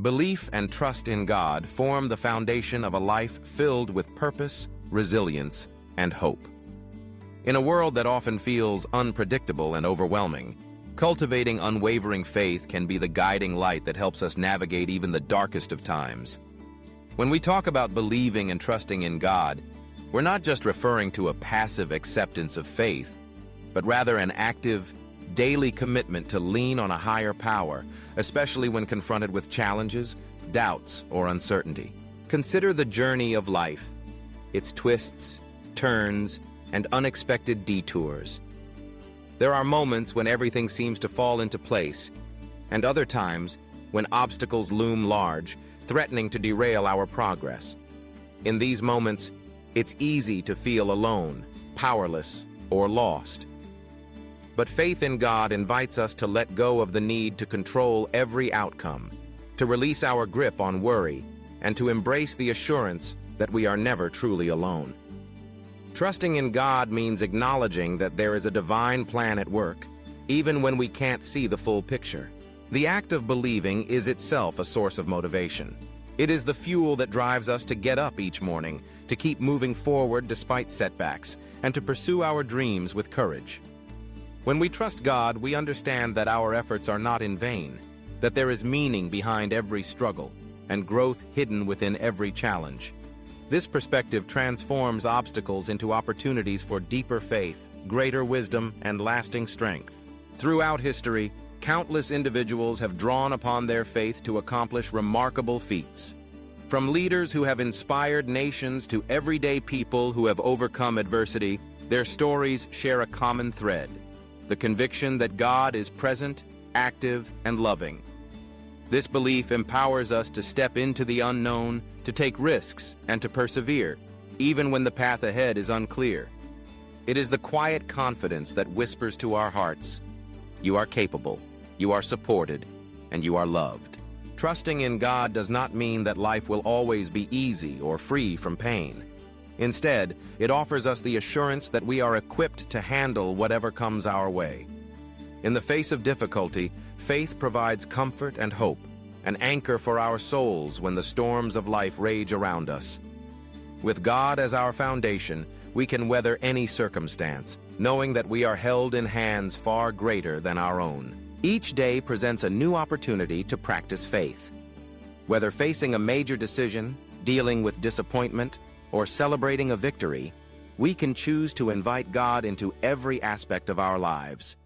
Belief and trust in God form the foundation of a life filled with purpose, resilience, and hope. In a world that often feels unpredictable and overwhelming, cultivating unwavering faith can be the guiding light that helps us navigate even the darkest of times. When we talk about believing and trusting in God, we're not just referring to a passive acceptance of faith, but rather an active, daily commitment to lean on a higher power, especially when confronted with challenges, doubts, or uncertainty. Consider the journey of life, its twists, turns, and unexpected detours. There are moments when everything seems to fall into place, and other times when obstacles loom large, threatening to derail our progress. In these moments, it's easy to feel alone, powerless, or lost. But faith in God invites us to let go of the need to control every outcome, to release our grip on worry, and to embrace the assurance that we are never truly alone. Trusting in God means acknowledging that there is a divine plan at work, even when we can't see the full picture. The act of believing is itself a source of motivation. It is the fuel that drives us to get up each morning, to keep moving forward despite setbacks, and to pursue our dreams with courage. When we trust God, we understand that our efforts are not in vain, that there is meaning behind every struggle, and growth hidden within every challenge. This perspective transforms obstacles into opportunities for deeper faith, greater wisdom, and lasting strength. Throughout history, countless individuals have drawn upon their faith to accomplish remarkable feats. From leaders who have inspired nations to everyday people who have overcome adversity, their stories share a common thread: the conviction that God is present, active, and loving. This belief empowers us to step into the unknown, to take risks, and to persevere, even when the path ahead is unclear. It is the quiet confidence that whispers to our hearts, "You are capable, you are supported, and you are loved." Trusting in God does not mean that life will always be easy or free from pain. Instead, it offers us the assurance that we are equipped to handle whatever comes our way. In the face of difficulty, faith provides comfort and hope, an anchor for our souls when the storms of life rage around us. With God as our foundation, we can weather any circumstance, knowing that we are held in hands far greater than our own. Each day presents a new opportunity to practice faith. Whether facing a major decision, dealing with disappointment, or celebrating a victory, we can choose to invite God into every aspect of our lives.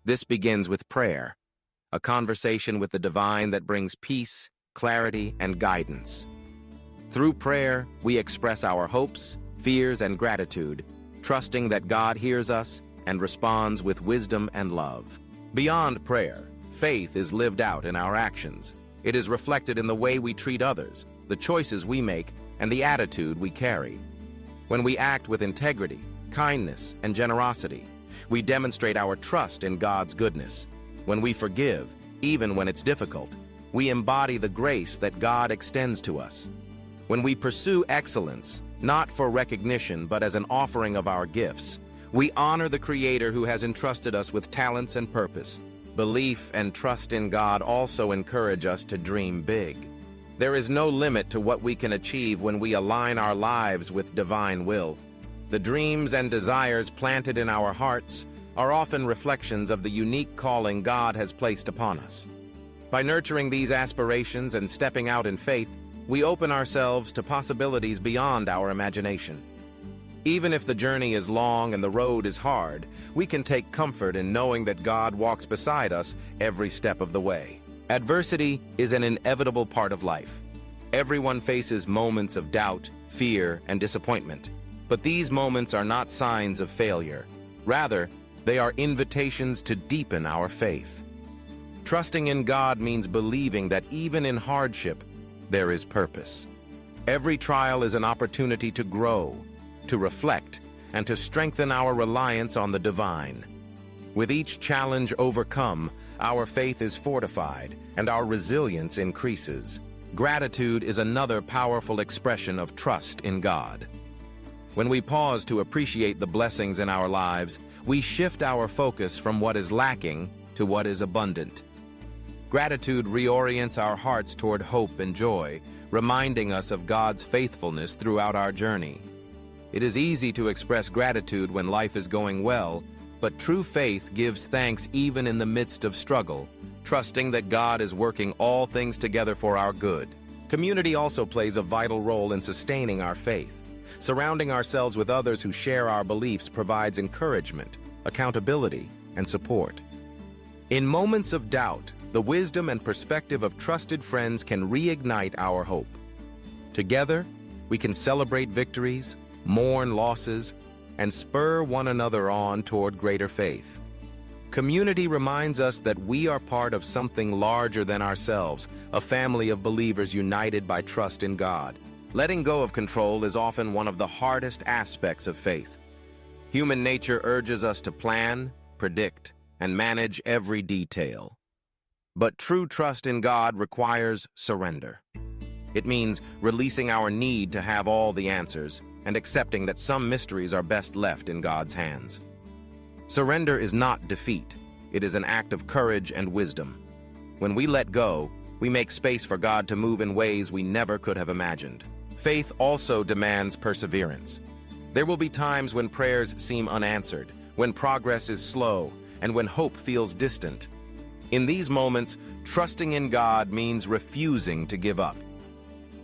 This begins with prayer, a conversation with the divine that brings peace, clarity, and guidance. Through prayer, we express our hopes, fears, and gratitude, trusting that God hears us and responds with wisdom and love. Beyond prayer, faith is lived out in our actions. It is reflected in the way we treat others, the choices we make, and the attitude we carry. When we act with integrity, kindness, and generosity, we demonstrate our trust in God's goodness. When we forgive, even when it's difficult, we embody the grace that God extends to us. When we pursue excellence, not for recognition but as an offering of our gifts, we honor the Creator who has entrusted us with talents and purpose. Belief and trust in God also encourage us to dream big. There is no limit to what we can achieve when we align our lives with divine will. The dreams and desires planted in our hearts are often reflections of the unique calling God has placed upon us. By nurturing these aspirations and stepping out in faith, we open ourselves to possibilities beyond our imagination. Even if the journey is long and the road is hard, we can take comfort in knowing that God walks beside us every step of the way. Adversity is an inevitable part of life. Everyone faces moments of doubt, fear, and disappointment. But these moments are not signs of failure. Rather, they are invitations to deepen our faith. Trusting in God means believing that even in hardship, there is purpose. Every trial is an opportunity to grow, to reflect, and to strengthen our reliance on the divine. With each challenge overcome, our faith is fortified and our resilience increases. Gratitude is another powerful expression of trust in God. When we pause to appreciate the blessings in our lives, we shift our focus from what is lacking to what is abundant. Gratitude reorients our hearts toward hope and joy, reminding us of God's faithfulness throughout our journey. It is easy to express gratitude when life is going well, but true faith gives thanks even in the midst of struggle, trusting that God is working all things together for our good. Community also plays a vital role in sustaining our faith. Surrounding ourselves with others who share our beliefs provides encouragement, accountability, and support. In moments of doubt, the wisdom and perspective of trusted friends can reignite our hope. Together, we can celebrate victories, mourn losses, and spur one another on toward greater faith. Community reminds us that we are part of something larger than ourselves, a family of believers united by trust in God. Letting go of control is often one of the hardest aspects of faith. Human nature urges us to plan, predict, and manage every detail. But true trust in God requires surrender. It means releasing our need to have all the answers and accepting that some mysteries are best left in God's hands. Surrender is not defeat. It is an act of courage and wisdom. When we let go, we make space for God to move in ways we never could have imagined. Faith also demands perseverance. There will be times when prayers seem unanswered, when progress is slow, and when hope feels distant. In these moments, trusting in God means refusing to give up.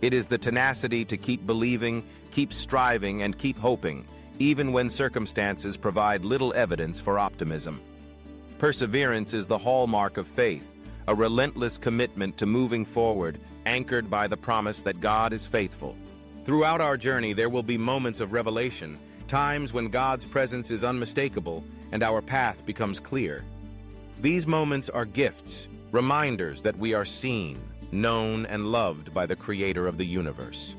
It is the tenacity to keep believing, keep striving, and keep hoping, even when circumstances provide little evidence for optimism. Perseverance is the hallmark of faith, a relentless commitment to moving forward, anchored by the promise that God is faithful. Throughout our journey, there will be moments of revelation, times when God's presence is unmistakable and our path becomes clear. These moments are gifts, reminders that we are seen, known, and loved by the Creator of the universe.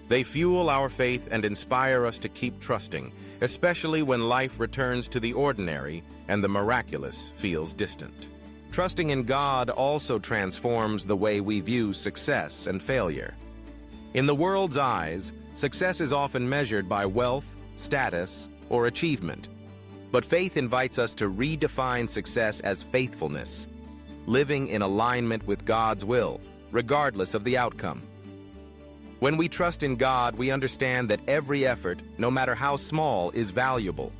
They fuel our faith and inspire us to keep trusting, especially when life returns to the ordinary and the miraculous feels distant. Trusting in God also transforms the way we view success and failure. In the world's eyes, success is often measured by wealth, status, or achievement. But faith invites us to redefine success as faithfulness, living in alignment with God's will, regardless of the outcome. When we trust in God, we understand that every effort, no matter how small, is valuable.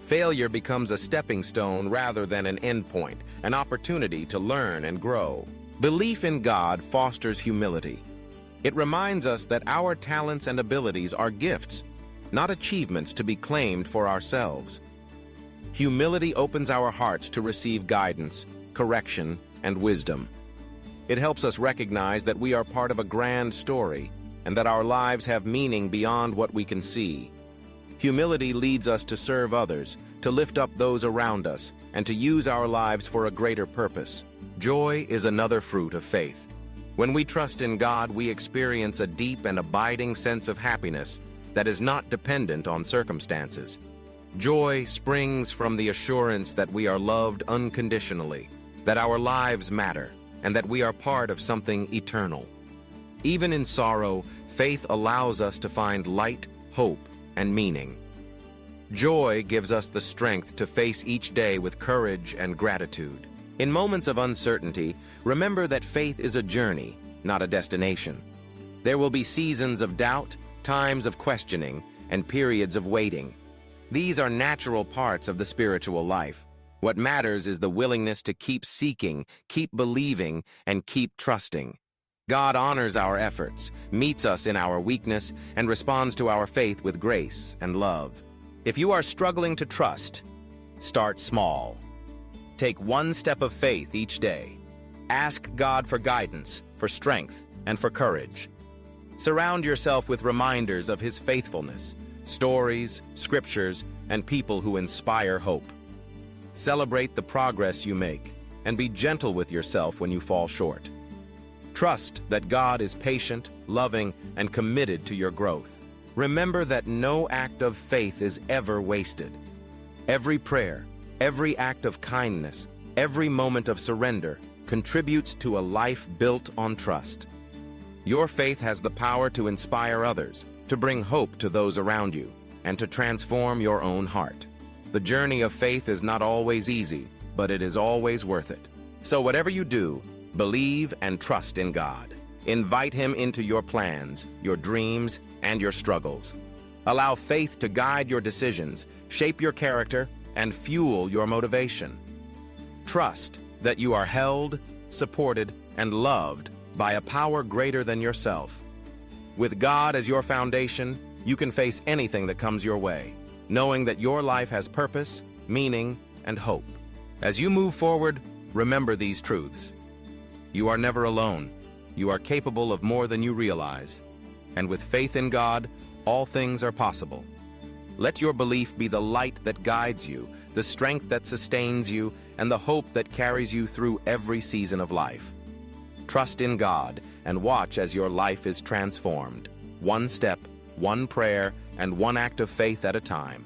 Failure becomes a stepping stone rather than an endpoint, an opportunity to learn and grow. Belief in God fosters humility. It reminds us that our talents and abilities are gifts, not achievements to be claimed for ourselves. Humility opens our hearts to receive guidance, correction, and wisdom. It helps us recognize that we are part of a grand story and that our lives have meaning beyond what we can see. Humility leads us to serve others, to lift up those around us, and to use our lives for a greater purpose. Joy is another fruit of faith. When we trust in God, we experience a deep and abiding sense of happiness that is not dependent on circumstances. Joy springs from the assurance that we are loved unconditionally, that our lives matter, and that we are part of something eternal. Even in sorrow, faith allows us to find light, hope, and meaning. Joy gives us the strength to face each day with courage and gratitude. In moments of uncertainty, remember that faith is a journey, not a destination. There will be seasons of doubt, times of questioning, and periods of waiting. These are natural parts of the spiritual life. What matters is the willingness to keep seeking, keep believing, and keep trusting. God honors our efforts, meets us in our weakness, and responds to our faith with grace and love. If you are struggling to trust, start small. Take one step of faith each day. Ask God for guidance, for strength, and for courage. Surround yourself with reminders of His faithfulness, stories, scriptures, and people who inspire hope. Celebrate the progress you make, and be gentle with yourself when you fall short. Trust that God is patient, loving, and committed to your growth. Remember that no act of faith is ever wasted. Every prayer, every act of kindness, every moment of surrender contributes to a life built on trust. Your faith has the power to inspire others, to bring hope to those around you, and to transform your own heart. The journey of faith is not always easy, but it is always worth it. So whatever you do, Believe and trust in God. Invite Him into your plans, your dreams, and your struggles. Allow faith to guide your decisions, shape your character, and fuel your motivation. Trust that you are held, supported, and loved by a power greater than yourself. With God as your foundation, you can face anything that comes your way, knowing that your life has purpose, meaning, and hope. As you move forward, remember these truths. You are never alone. You are capable of more than you realize. And with faith in God, all things are possible. Let your belief be the light that guides you, the strength that sustains you, and the hope that carries you through every season of life. Trust in God and watch as your life is transformed, one step, one prayer, and one act of faith at a time.